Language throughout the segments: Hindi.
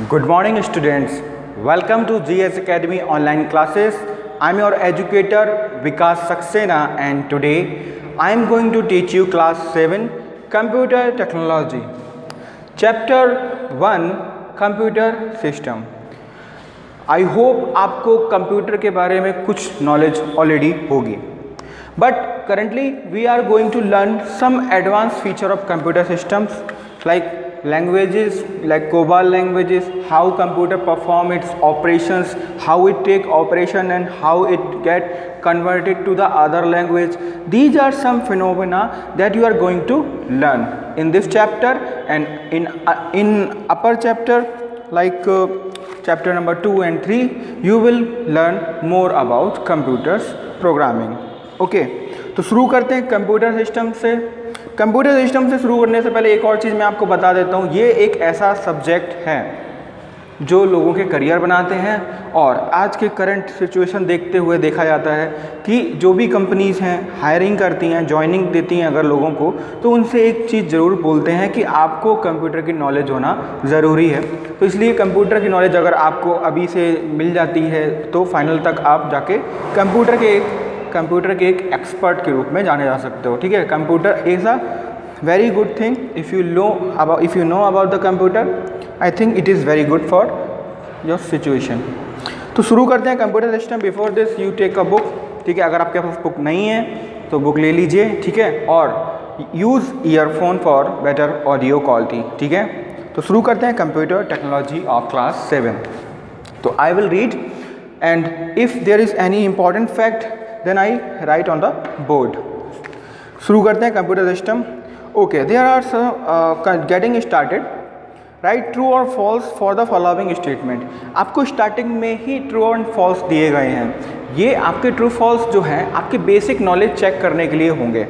Good morning students. Welcome to GS Academy online classes. I am your educator Vikas Saxena and today I am going to teach you class 7 computer technology. Chapter 1 computer system. I hope आपको कंप्यूटर के बारे में कुछ नॉलेज ऑलरेडी होगी. But currently we are going to learn some advanced feature of computer systems like languages like COBOL languages, how computer perform its operations, how it take operation and how it get converted to the other language. These are some phenomena that you are going to learn in this chapter, and in upper chapter like chapter number 2 and 3 you will learn more about computers programming. Okay तो शुरू करते हैं कंप्यूटर सिस्टम से. कंप्यूटर सिस्टम से शुरू करने से पहले एक और चीज़ मैं आपको बता देता हूँ. ये एक ऐसा सब्जेक्ट है जो लोगों के करियर बनाते हैं, और आज के करंट सिचुएशन देखते हुए देखा जाता है कि जो भी कंपनीज़ हैं हायरिंग करती हैं, जॉइनिंग देती हैं अगर लोगों को, तो उनसे एक चीज़ ज़रूर बोलते हैं कि आपको कंप्यूटर की नॉलेज होना ज़रूरी है. तो इसलिए कंप्यूटर की नॉलेज अगर आपको अभी से मिल जाती है तो फाइनल तक आप जाके कंप्यूटर के एक एक्सपर्ट के रूप में जाने जा सकते हो. ठीक है, computer is a very good thing. If you know about the computer, I think it is very good for your situation. तो शुरू करते हैं computer system. Before this you take a book. ठीक है, अगर आपके पास बुक नहीं है तो बुक ले लीजिए. ठीक है, और use earphone for better audio quality. ठीक है, तो शुरू करते हैं कंप्यूटर टेक्नोलॉजी ऑफ क्लास 7. तो I will read and if there is any important fact then I write on the board. शुरू करते हैं computer system. Okay, there are getting started. Write true और false for the following statement. आपको स्टार्टिंग में ही ट्रू और फॉल्स दिए गए हैं. ये आपके ट्रू फॉल्स जो हैं आपके बेसिक नॉलेज चेक करने के लिए होंगे.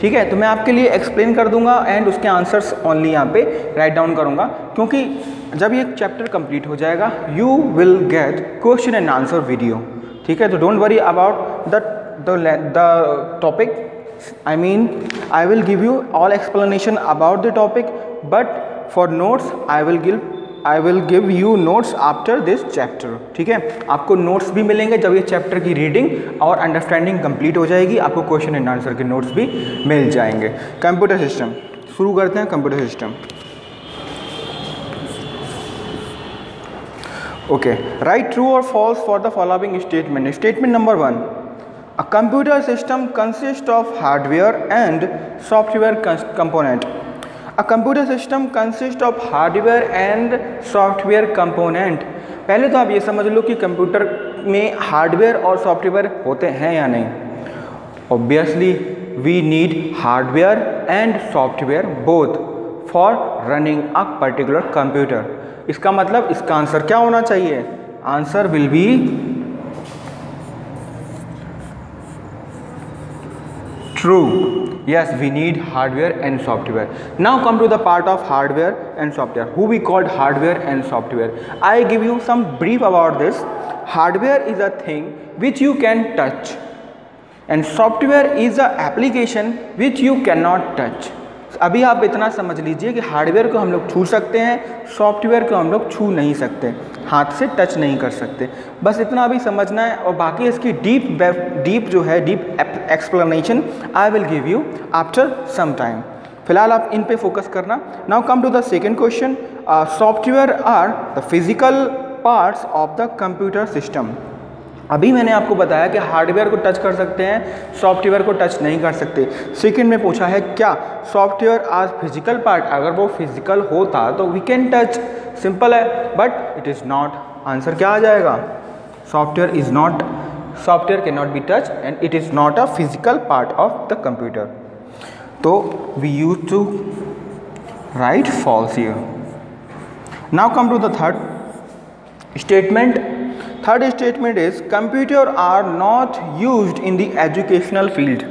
ठीक है, तो मैं आपके लिए एक्सप्लेन कर दूंगा एंड उसके आंसर्स ओनली यहाँ पे राइट डाउन करूँगा, क्योंकि जब ये चैप्टर कंप्लीट हो जाएगा you will get question and answer video. ठीक है, तो don't worry about the topic. I mean I will give you all explanation about the topic, but for notes I will give you notes after this chapter. ठीक है, आपको नोट्स भी मिलेंगे जब ये चैप्टर की रीडिंग और अंडरस्टैंडिंग कंप्लीट हो जाएगी. आपको क्वेश्चन एंड आंसर के नोट्स भी मिल जाएंगे. कंप्यूटर सिस्टम शुरू करते हैं. Computer system. Okay, write true or false for the following statement. Statement number 1. A computer system consists of hardware and software component. A computer system consists of hardware and software component. पहले तो आप ये समझ लो कि कंप्यूटर में हार्डवेयर और सॉफ्टवेयर होते हैं या नहीं. Obviously, we need hardware and software both for running a particular computer. इसका मतलब इसका आंसर क्या होना चाहिए? Answer will be true. Yes, we need hardware and software. Now come to the part of hardware and software. Who we called hardware and software. I give you some brief about this. Hardware is a thing which you can touch and software is a application which you can not touch. अभी आप इतना समझ लीजिए कि हार्डवेयर को हम लोग छू सकते हैं, सॉफ्टवेयर को हम लोग छू नहीं सकते, हाथ से टच नहीं कर सकते. बस इतना अभी समझना है, और बाकी इसकी डीप जो है deep explanation I will give you after some time. फिलहाल आप इन पे फोकस करना. Now come to the second question. Software are the physical parts of the computer system. अभी मैंने आपको बताया कि हार्डवेयर को टच कर सकते हैं, सॉफ्टवेयर को टच नहीं कर सकते. सेकंड में पूछा है क्या सॉफ्टवेयर आज फिजिकल पार्ट. अगर वो फिजिकल होता तो वी कैन टच. सिंपल है, but it is not. Answer क्या आ जाएगा? Software is not. Software can not be touch and it is not a physical part of the computer. तो we use to write false here. Now come to the third statement. Third statement is computer are not used in the educational field.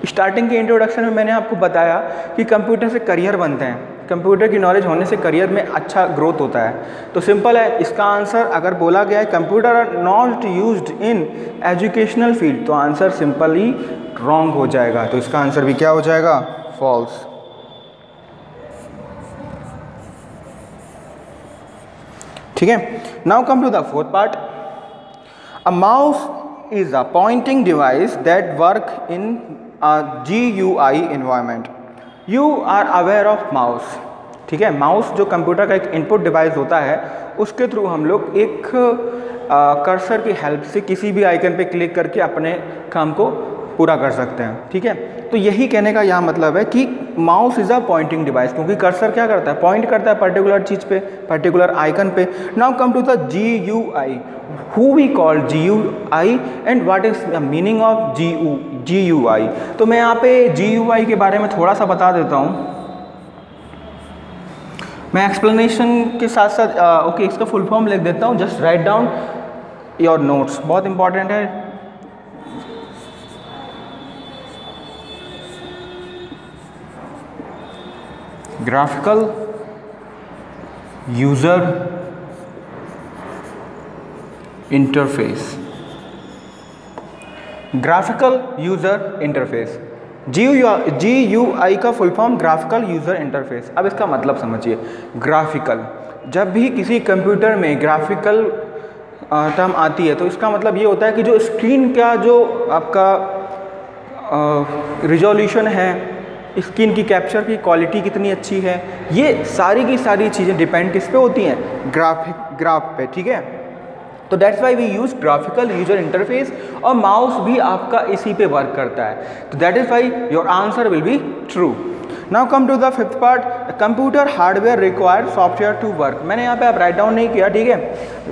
Starting के इंट्रोडक्शन में मैंने आपको बताया कि कंप्यूटर से करियर बनते हैं. कंप्यूटर की नॉलेज होने से करियर में अच्छा ग्रोथ होता है. तो सिंपल है, इसका आंसर अगर बोला गया है computer are not used in educational field, तो आंसर सिंपली रॉन्ग हो जाएगा. तो इसका आंसर भी क्या हो जाएगा? फॉल्स. ठीक है। Now come to the fourth part. A mouse is a pointing device that work in a GUI environment. You are aware of mouse, ठीक है। माउस जो कंप्यूटर का एक इनपुट डिवाइस होता है, उसके थ्रू हम लोग एक कर्सर की हेल्प से किसी भी आइकन पे क्लिक करके अपने काम को पूरा कर सकते हैं, ठीक है। तो यही कहने का यहाँ मतलब है कि mouse is a pointing device, क्योंकि कर्सर क्या करता है, पॉइंट करता है पर्टिकुलर चीज़ पे, पर्टिकुलर आइकन पे। Now come to the GUI, who we call GUI and what is the meaning of GUI। तो मैं यहाँ पे GUI के बारे में थोड़ा सा बता देता हूँ। मैं एक्सप्लेनेशन के साथ साथ ओके इसका फुल फॉर्म लिख देता हूँ, just write down your notes, बहुत इंपॉर्टेंट है। Graphical user interface, graphical user interface, GUI का full form graphical user interface. अब इसका मतलब समझिए, ग्राफिकल, जब भी किसी कंप्यूटर में ग्राफिकल टर्म आती है तो इसका मतलब ये होता है कि जो स्क्रीन का जो आपका रिजोल्यूशन है, स्क्रीन की कैप्चर की क्वालिटी कितनी अच्छी है, ये सारी की सारी चीज़ें डिपेंड किस पे होती हैं, ग्राफ पे, ठीक है। तो that's why we use graphical user interface, और माउस भी आपका इसी पे वर्क करता है। तो that is why your answer will be true. Now come to the fifth part, computer hardware required software to work. मैंने यहाँ पे आप राइट डाउन नहीं किया, ठीक है,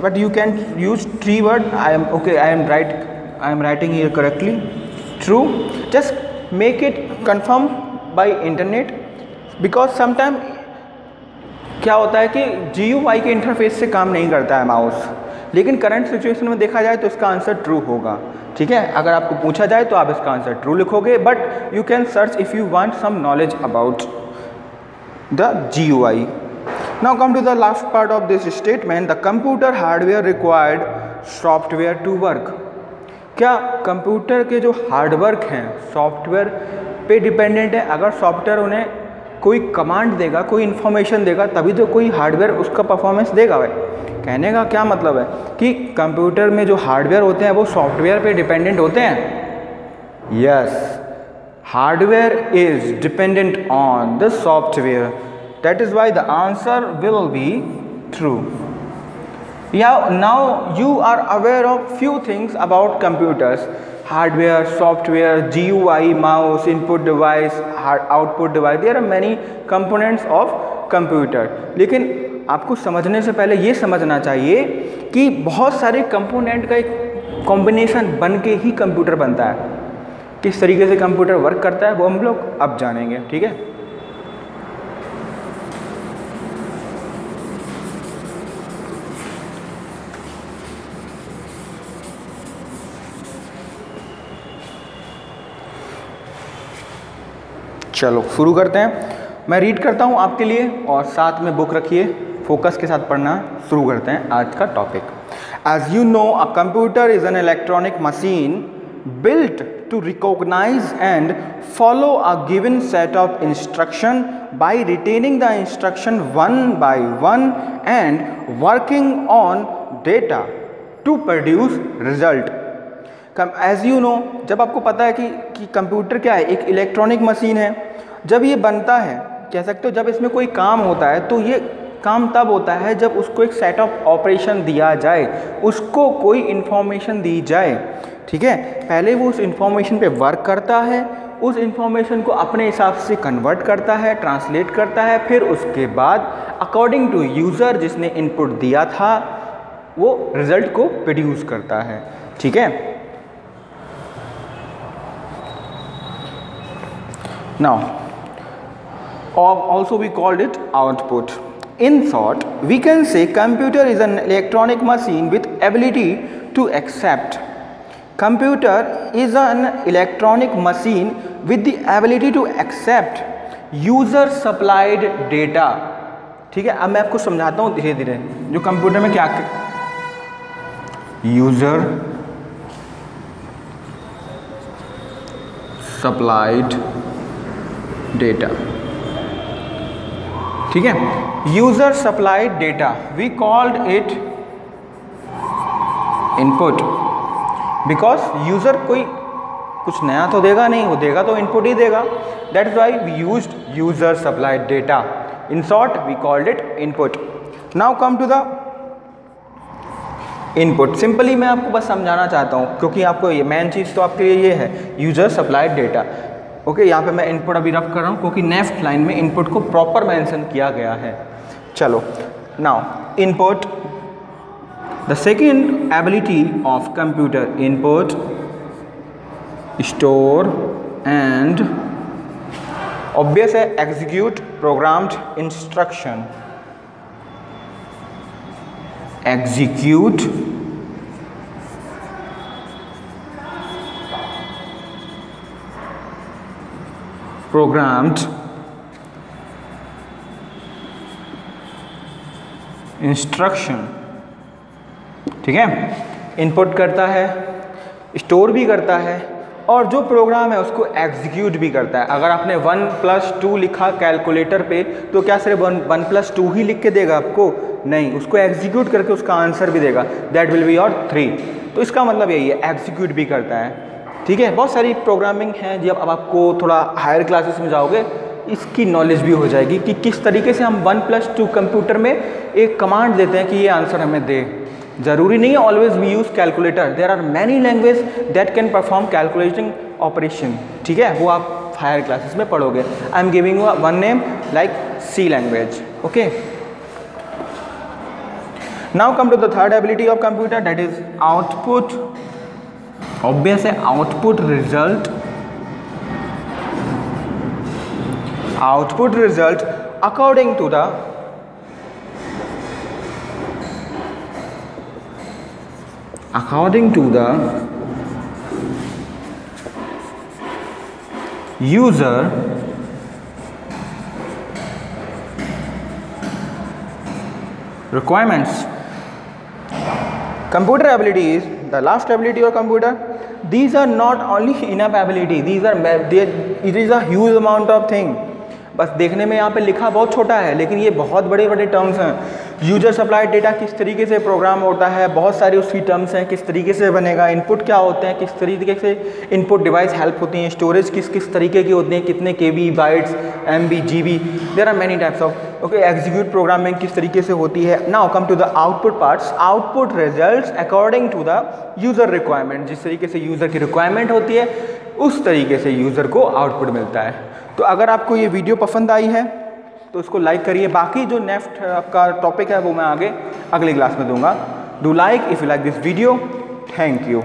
but you can use 3 word. I am writing here correctly, true. Just make it confirm by internet, because sometime क्या होता है कि GUI के इंटरफेस से काम नहीं करता है माउस, लेकिन करंट सिचुएशन में देखा जाए तो इसका आंसर ट्रू होगा, ठीक है। अगर आपको पूछा जाए तो आप इसका आंसर ट्रू लिखोगे, but you can search if you want some knowledge about the GUI। Now come to the last part of this statement, the computer hardware required software to work. क्या कंप्यूटर के जो हार्डवर्क हैं सॉफ्टवेयर पे डिपेंडेंट है? अगर सॉफ्टवेयर उन्हें कोई कमांड देगा, कोई इन्फॉर्मेशन देगा, तभी तो कोई हार्डवेयर उसका परफॉर्मेंस देगा भाई। कहने का क्या मतलब है कि कंप्यूटर में जो हार्डवेयर होते हैं वो सॉफ्टवेयर पे डिपेंडेंट होते हैं। Yes, hardware is dependent on the software, that is why the answer will be true. Now you are aware of few things about computers, hardware, software, GUI, mouse, input device, output device, there are many components of computer। लेकिन आपको समझने से पहले ये समझना चाहिए कि बहुत सारे कंपोनेंट का एक कॉम्बिनेशन बन के ही कंप्यूटर बनता है। किस तरीके से कंप्यूटर वर्क करता है वो हम लोग अब जानेंगे, ठीक है। चलो शुरू करते हैं। मैं रीड करता हूँ आपके लिए और साथ में बुक रखिए, फोकस के साथ पढ़ना। शुरू करते हैं आज का topic. As you know, a computer is an electronic machine built to recognize and follow a given set of instruction by retaining the instruction one by one and working on data to produce result। As you know, जब आपको पता है कि कंप्यूटर क्या है, एक इलेक्ट्रॉनिक मशीन है। जब ये बनता है, कह सकते हो जब इसमें कोई काम होता है तो ये काम तब होता है जब उसको एक सेट ऑफ ऑपरेशन दिया जाए, उसको कोई इन्फॉर्मेशन दी जाए, ठीक है। पहले वो उस इन्फॉर्मेशन पे वर्क करता है, उस इन्फॉर्मेशन को अपने हिसाब से कन्वर्ट करता है, ट्रांसलेट करता है, फिर उसके बाद अकॉर्डिंग टू यूज़र जिसने इनपुट दिया था वो रिजल्ट को प्रोड्यूस करता है, ठीक है। Now, also we called it output. In short, we can say computer is an electronic machine with ability to accept. Computer is an electronic machine with the ability to accept user supplied data। ठीक है, अब मैं आपको समझाता हूँ धीरे धीरे जो कंप्यूटर में क्या यूजर सप्लाइड डेटा, ठीक है। User supplied data, we called it input, because user कोई कुछ नया तो देगा नहीं, वो देगा तो इनपुट ही देगा, that is why we used user supplied data, in short we called it input. Now come to the input. Simply मैं आपको बस समझाना चाहता हूँ, क्योंकि आपको ये मेन चीज़ तो आपके लिए ये है, यूजर सप्लाइड डेटा। ओके, यहाँ पे मैं इनपुट अभी रफ कर रहा हूँ क्योंकि नेक्स्ट लाइन में इनपुट को प्रॉपर मेंशन किया गया है। चलो, now input, the second ability of computer, input, store and obvious है execute programmed instruction, execute programmed instruction. ठीक है, इनपुट करता है, स्टोर भी करता है, और जो प्रोग्राम है उसको एग्जीक्यूट भी करता है। अगर आपने 1+2 लिखा कैलकुलेटर पे तो क्या सिर्फ 1+2 ही लिख के देगा आपको? नहीं, उसको एग्जीक्यूट करके उसका आंसर भी देगा, दैट विल बी योर 3। तो इसका मतलब यही है, एग्जीक्यूट भी करता है। ठीक है, बहुत सारी प्रोग्रामिंग है, जब अब आपको थोड़ा हायर क्लासेस में जाओगे इसकी नॉलेज भी हो जाएगी कि किस तरीके से हम 1+2 कंप्यूटर में एक कमांड देते हैं कि ये आंसर हमें दे। ज़रूरी नहीं है always we use calculator, there are many language that can perform calculating operation. ठीक है, वो आप हायर क्लासेस में पढ़ोगे। I am giving you one name like C language. Okay, now come to the third ability of computer, that is output. Obvious है, output result, output result according to द user requirements. Computer abilities, the last ability of computer, these are not only enough ability, it is a huge amount of thing. बस देखने में यहाँ पे लिखा बहुत छोटा है, लेकिन ये बहुत बड़े बड़े टर्म्स हैं। यूजर सप्लाइड डेटा किस तरीके से प्रोग्राम होता है, बहुत सारी उसकी टर्म्स हैं, किस तरीके से बनेगा, इनपुट क्या होते हैं, किस तरीके से इनपुट डिवाइस हेल्प होती हैं, स्टोरेज किस किस तरीके की होती हैं, कितने KB, bytes, MB, GB, there are many types of. Okay, execute programming किस तरीके से होती है। Now come to the output parts. Output results according to the user requirement, जिस तरीके से यूज़र की रिक्वायरमेंट होती है उस तरीके से यूज़र को आउटपुट मिलता है। तो अगर आपको ये वीडियो पसंद आई है तो उसको लाइक करिए। बाकी जो नेक्स्ट आपका टॉपिक है वो मैं आगे अगली क्लास में दूंगा। Do like if you like this video. Thank you.